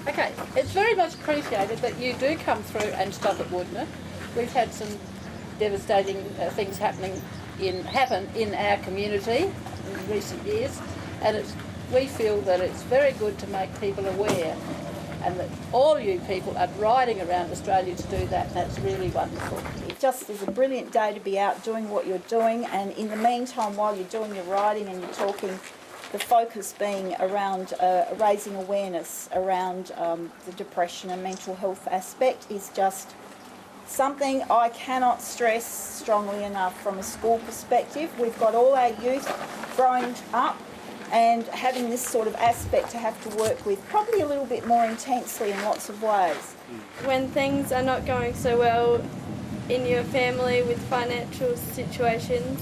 Okay, it's very much appreciated that you do come through and stop at Woodner. We've had some devastating things happen in our community in recent years, and we feel that it's very good to make people aware, and that all you people are riding around Australia to do that. That's really wonderful. It just is a brilliant day to be out doing what you're doing, and in the meantime, while you're doing your riding and you're talking, the focus being around raising awareness around the depression and mental health aspect is just something I cannot stress strongly enough from a school perspective. We've got all our youth growing up and having this sort of aspect to have to work with probably a little bit more intensely in lots of ways. When things are not going so well in your family with financial situations,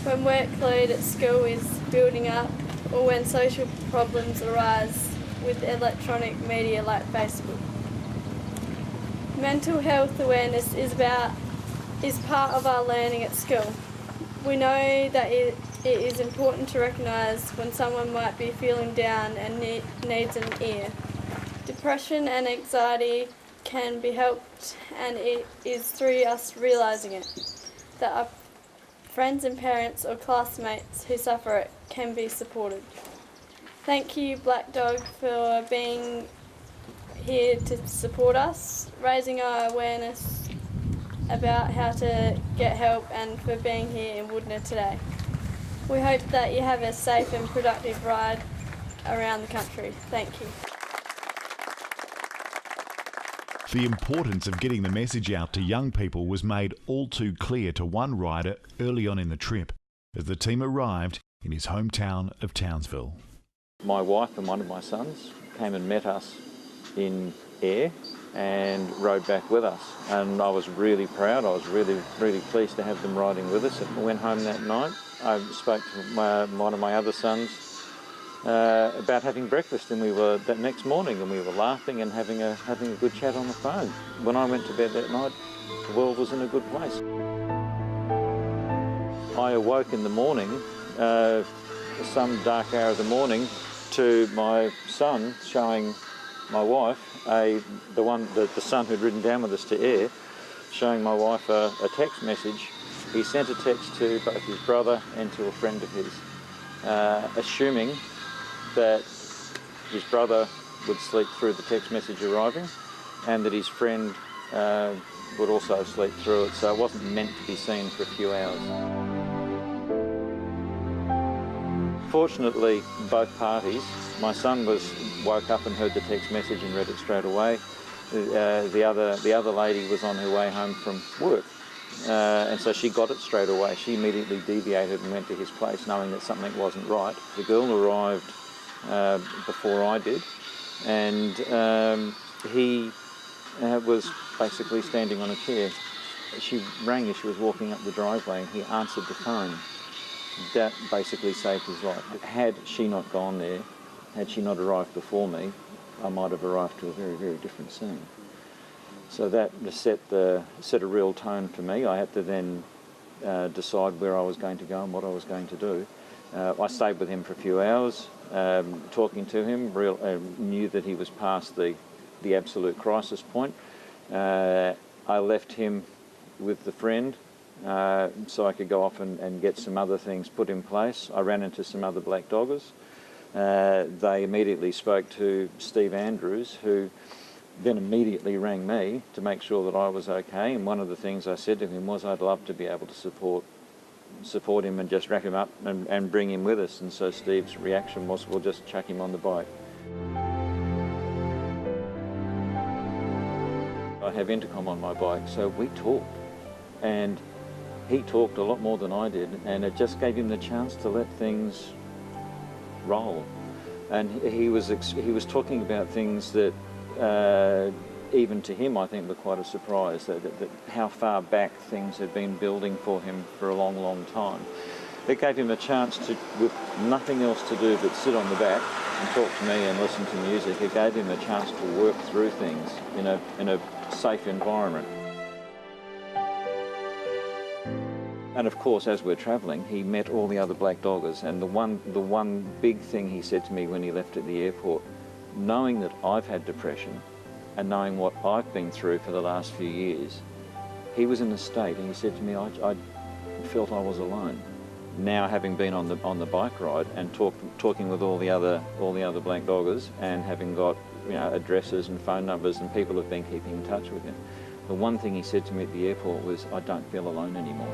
when workload at school is building up, or when social problems arise with electronic media like Facebook. Mental health awareness is part of our learning at school. We know that it is important to recognise when someone might be feeling down and needs an ear. Depression and anxiety can be helped, and it is through us realising it that our friends and parents or classmates who suffer it can be supported. Thank you, Black Dog, for being here to support us, raising our awareness about how to get help, and for being here in Woodner today. We hope that you have a safe and productive ride around the country. Thank you. The importance of getting the message out to young people was made all too clear to one rider early on in the trip as the team arrived in his hometown of Townsville. My wife and one of my sons came and met us in Ayr and rode back with us, and I was really proud. I was really pleased to have them riding with us. I went home that night. I spoke to one of my other sons about having breakfast, and that next morning, and we were laughing and having a good chat on the phone. When I went to bed that night, the world was in a good place. I awoke in the morning, some dark hour of the morning, to my son showing my wife, the son who'd ridden down with us to Ayr, showing my wife a text message. He sent a text to both his brother and to a friend of his, assuming that his brother would sleep through the text message arriving, and that his friend would also sleep through it, so it wasn't meant to be seen for a few hours. Fortunately, both parties, my son woke up and heard the text message and read it straight away. The other lady was on her way home from work, and so she got it straight away. She immediately deviated and went to his place, knowing that something wasn't right. The girl arrived before I did, and he was basically standing on a chair. She rang as she was walking up the driveway, and he answered the phone. That basically saved his life. Had she not gone there, had she not arrived before me, I might have arrived to a very, very different scene. So that set a real tone for me. I had to then decide where I was going to go and what I was going to do. I stayed with him for a few hours, talking to him, knew that he was past the absolute crisis point. I left him with the friend so I could go off and get some other things put in place. I ran into some other black doggers. They immediately spoke to Steve Andrews, who then immediately rang me to make sure that I was okay. And one of the things I said to him was I'd love to be able to support him and just rack him up and bring him with us. And so Steve's reaction was, we'll just chuck him on the bike. I have intercom on my bike, so we talked. And he talked a lot more than I did, and it just gave him the chance to let things roll. And he was talking about things that even to him I think were quite a surprise, that how far back things had been building for him for a long, long time. It gave him a chance to, with nothing else to do but sit on the back and talk to me and listen to music. It gave him a chance to work through things in a safe environment. And of course, as we're travelling, he met all the other black doggers, and the one big thing he said to me when he left at the airport knowing that I've had depression and knowing what I've been through for the last few years, he was in a state, and he said to me, I felt I was alone. Now, having been on the bike ride and talking with all the other black doggers, and having got, you know, addresses and phone numbers, and people have been keeping in touch with him, the one thing he said to me at the airport was, I don't feel alone anymore.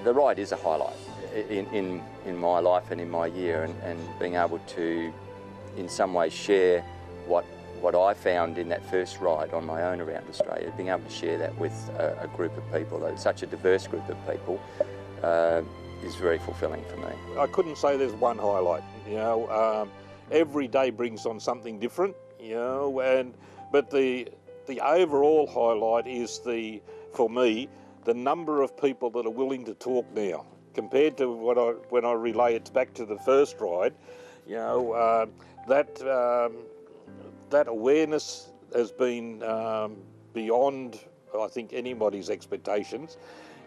The ride is a highlight in my life and in my year, and being able to, in some ways, share what I found in that first ride on my own around Australia, being able to share that with a group of people, such a diverse group of people, is very fulfilling for me. I couldn't say there's one highlight. You know, every day brings on something different. You know, but the overall highlight is for me, the number of people that are willing to talk now, compared to when I relay it back to the first ride. You know, that awareness has been beyond, I think, anybody's expectations.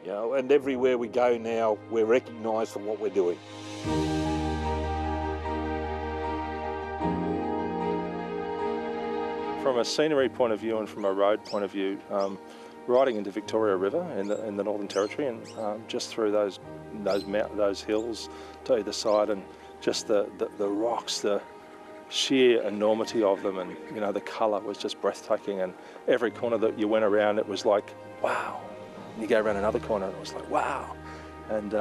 You know, and everywhere we go now, we're recognised for what we're doing. From a scenery point of view and from a road point of view, riding into Victoria River in the Northern Territory, and just through those hills to either side, and just the rocks, the sheer enormity of them, and you know, the colour was just breathtaking, and every corner that you went around, it was like, wow. And you go around another corner and it was like, wow. And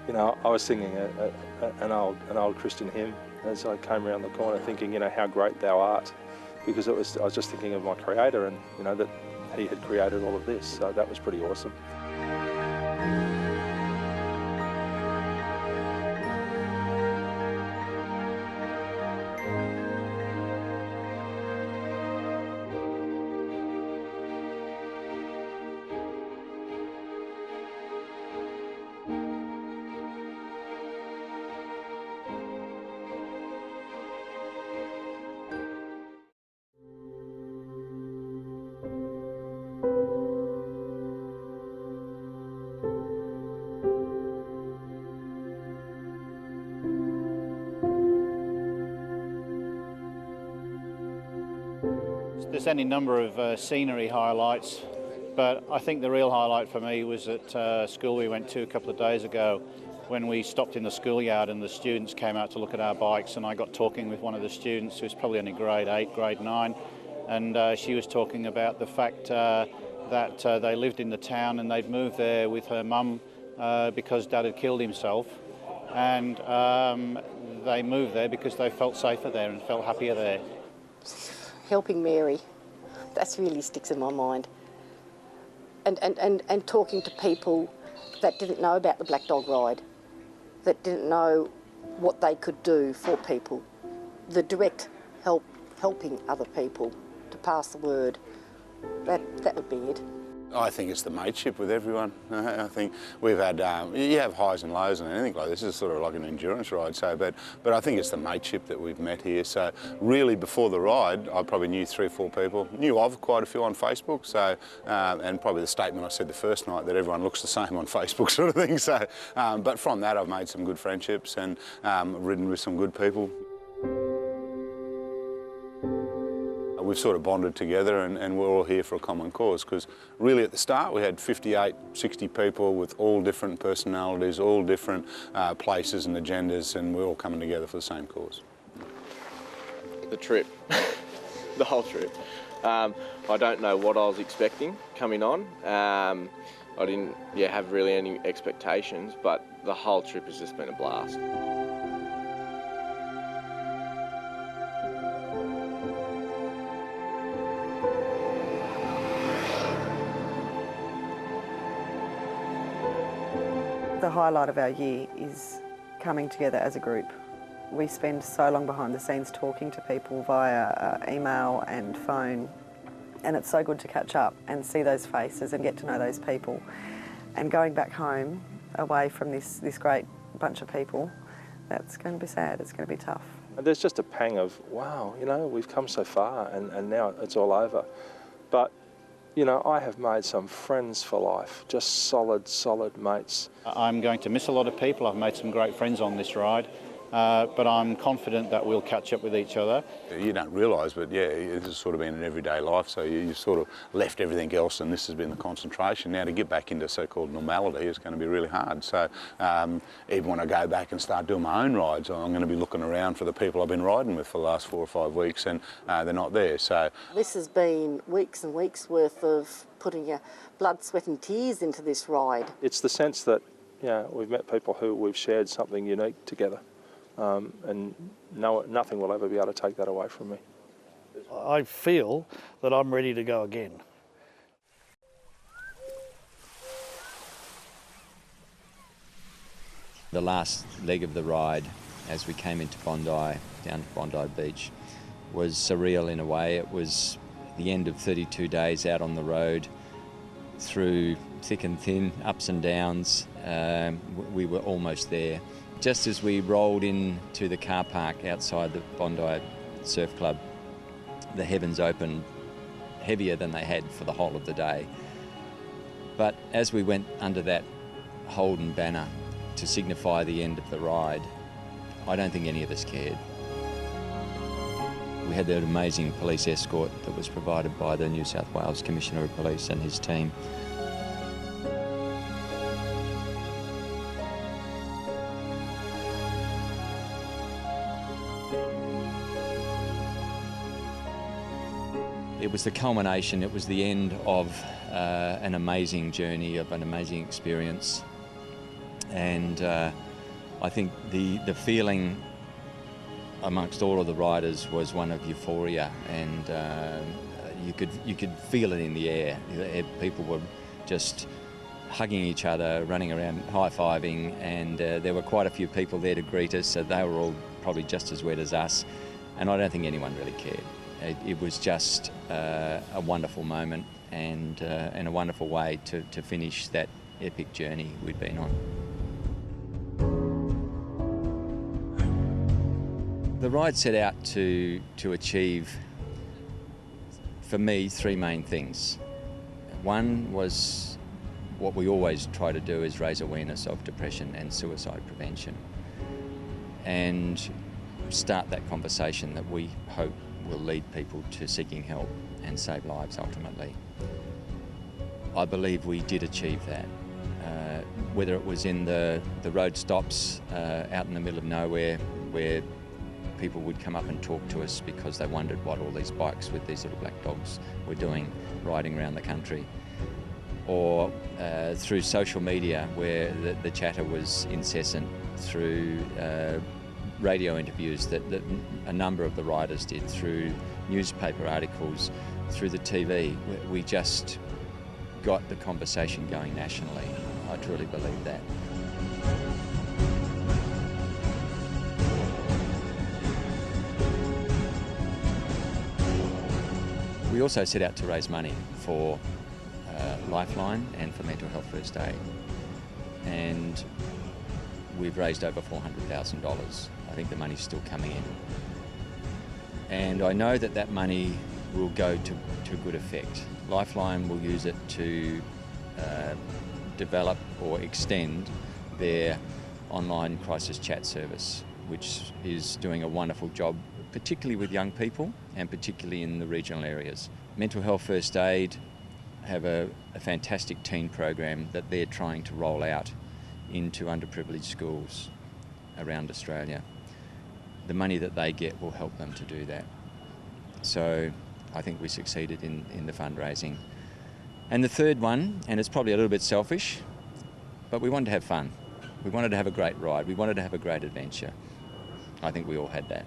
you know, I was singing an old Christian hymn as I came around the corner, thinking, you know, how great thou art, because I was just thinking of my Creator, and you know, that he had created all of this, so that was pretty awesome. There's any number of scenery highlights, but I think the real highlight for me was at school we went to a couple of days ago, when we stopped in the schoolyard and the students came out to look at our bikes, and I got talking with one of the students who's probably only grade 8, grade 9, and she was talking about the fact that they lived in the town and they'd moved there with her mum because Dad had killed himself, and they moved there because they felt safer there and felt happier there. Helping Mary, that really sticks in my mind. And talking to people that didn't know about the Black Dog Ride, that didn't know what they could do for people. The direct helping other people to pass the word, that would be it. I think it's the mateship with everyone. I think we've had, you have highs and lows and anything like this. This is sort of like an endurance ride, so, but I think it's the mateship that we've met here. So really before the ride, I probably knew 3 or 4 people. Knew of quite a few on Facebook, so, and probably the statement I said the first night that everyone looks the same on Facebook sort of thing. So, but from that I've made some good friendships and ridden with some good people. We've sort of bonded together and we're all here for a common cause, because really at the start we had 58, 60 people with all different personalities, all different places and agendas, and we're all coming together for the same cause. The trip, the whole trip. I don't know what I was expecting coming on. I didn't have really any expectations, but the whole trip has just been a blast. The highlight of our year is coming together as a group. We spend so long behind the scenes talking to people via email and phone, and it's so good to catch up and see those faces and get to know those people. And going back home, away from this great bunch of people, that's going to be sad, it's going to be tough. There's just a pang of, wow, you know, we've come so far and now it's all over. But you know, I have made some friends for life, just solid mates. I'm going to miss a lot of people. I've made some great friends on this ride, but I'm confident that we'll catch up with each other. You don't realise, but yeah, this has sort of been an everyday life, so you've sort of left everything else and this has been the concentration. Now to get back into so-called normality is going to be really hard. So even when I go back and start doing my own rides, I'm going to be looking around for the people I've been riding with for the last 4 or 5 weeks, and they're not there. So this has been weeks and weeks worth of putting your blood, sweat and tears into this ride. It's the sense that, you know, we've met people who we've shared something unique together, and nothing will ever be able to take that away from me. I feel that I'm ready to go again. The last leg of the ride, as we came into Bondi, down to Bondi Beach, was surreal in a way. It was the end of 32 days out on the road, through thick and thin, ups and downs. We were almost there. Just as we rolled into the car park outside the Bondi Surf Club, the heavens opened heavier than they had for the whole of the day. But as we went under that Holden banner to signify the end of the ride, I don't think any of us cared. We had that amazing police escort that was provided by the New South Wales Commissioner of Police and his team. It was the culmination, it was the end of an amazing journey, of an amazing experience. And I think the feeling amongst all of the riders was one of euphoria, and you could feel it in the air. People were just hugging each other, running around, high-fiving, and there were quite a few people there to greet us, so they were all probably just as wet as us, and I don't think anyone really cared. It was just a wonderful moment and a wonderful way to finish that epic journey we'd been on. The ride set out to achieve, for me, 3 main things. One was what we always try to do, is raise awareness of depression and suicide prevention, and start that conversation that we hope will lead people to seeking help and save lives ultimately. I believe we did achieve that. Whether it was in the road stops out in the middle of nowhere, where people would come up and talk to us because they wondered what all these bikes with these little black dogs were doing riding around the country, or through social media where the chatter was incessant, through radio interviews that a number of the riders did, through newspaper articles, through the TV. We just got the conversation going nationally. I truly believe that. We also set out to raise money for Lifeline and for Mental Health First Aid, and we've raised over $400,000. I think the money's still coming in, and I know that money will go to good effect. Lifeline will use it to develop or extend their online crisis chat service, which is doing a wonderful job, particularly with young people and particularly in the regional areas. Mental Health First Aid have a fantastic teen program that they're trying to roll out into underprivileged schools around Australia. The money that they get will help them to do that. So I think we succeeded in the fundraising. And the third one, and it's probably a little bit selfish, but we wanted to have fun. We wanted to have a great ride. We wanted to have a great adventure. I think we all had that.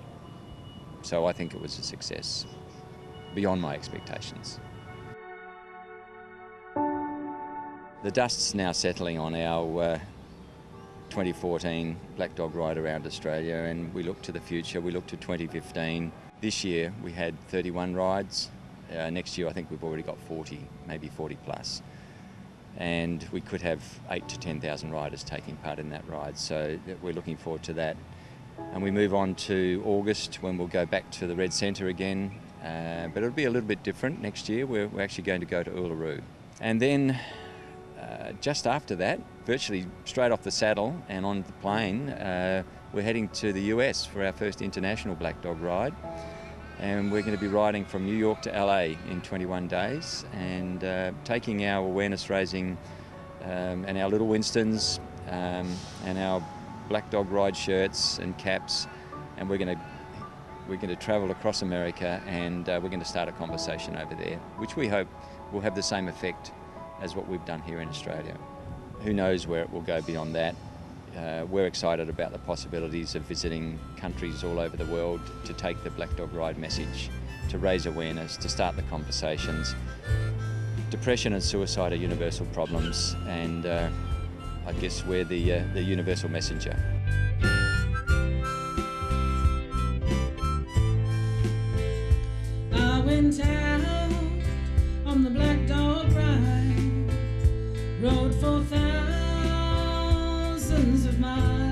So I think it was a success, beyond my expectations. The dust's now settling on our 2014 Black Dog Ride around Australia, and we look to the future. We look to 2015. This year we had 31 rides. Next year I think we've already got 40, maybe 40 plus. And we could have 8,000 to 10,000 riders taking part in that ride, so we're looking forward to that. And we move on to August, when we'll go back to the Red Centre again but it'll be a little bit different next year. We're actually going to go to Uluru. And then just after that, virtually straight off the saddle and on the plane, we're heading to the US for our first international Black Dog ride. And we're going to be riding from New York to LA in 21 days and taking our awareness raising and our Little Winstons and our Black Dog ride shirts and caps, and we're going to travel across America, and we're going to start a conversation over there, which we hope will have the same effect as what we've done here in Australia. Who knows where it will go beyond that. We're excited about the possibilities of visiting countries all over the world to take the Black Dog Ride message, to raise awareness, to start the conversations. Depression and suicide are universal problems, and I guess we're the universal messenger. I went out on the Black Dog Ride, rode for thousands of miles.